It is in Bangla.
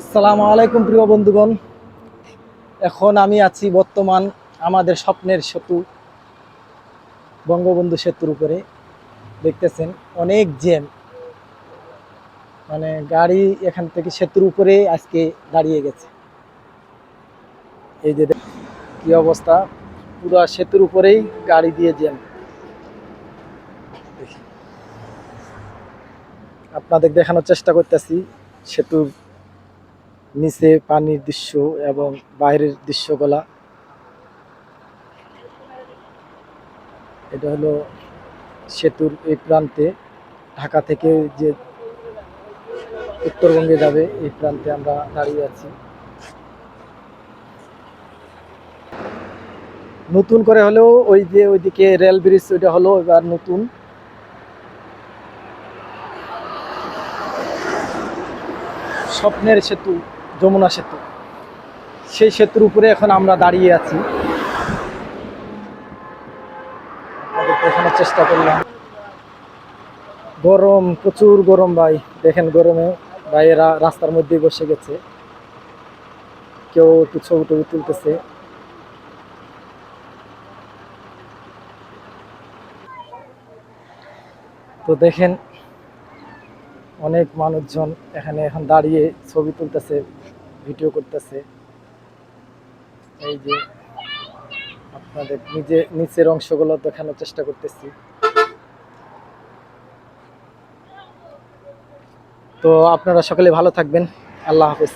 আসসালামু আলাইকুম প্রিয় বন্ধুগণ। এখন আমি আছি বর্তমান আমাদের স্বপ্নের সেতু বঙ্গবন্ধু সেতুর উপরে। দেখতেছেন অনেক জ্যাম, মানে গাড়ি এখান থেকে সেতুর উপরে আজকে দাঁড়িয়ে গেছে। এই যে কি অবস্থা, পুরো সেতুর উপরেই গাড়ি দিয়ে জ্যাম। আপনাদের দেখানোর চেষ্টা করতেছি সেতুর নিচে পানির দৃশ্য এবং বাইরের দৃশ্যগুলা। এটা হলো সেতুর এই প্রান্তে, ঢাকা থেকে যে উত্তরবঙ্গে যাবে এই প্রান্তে আমরা দাঁড়িয়ে আছি। নতুন করে হলেও ওই যে ওইদিকে রেল ব্রিজ ওইটা হলো এবার নতুন। স্বপ্নের সেতু, যমুনা সেতু, সেই সেতুর উপরে এখন আমরা দাঁড়িয়ে আছি। আপনাদের দেখানোর চেষ্টা করলাম। গরম, প্রচুর গরম ভাই। দেখেন গরমে ভাইয়েরা রাস্তার মধ্যেই বসে গেছে, কেউ একটু ছবি টবি তুলতেছে। তো দেখেন অনেক মানুষজন এখানে এখন দাঁড়িয়ে ছবি তুলতেছে, ভিডিও করতেছে। এই যে আপনাদের নিচের অংশগুলো দেখানোর চেষ্টা করতেছি। তো আপনারা সকলে ভালো থাকবেন। আল্লাহ হাফেজ।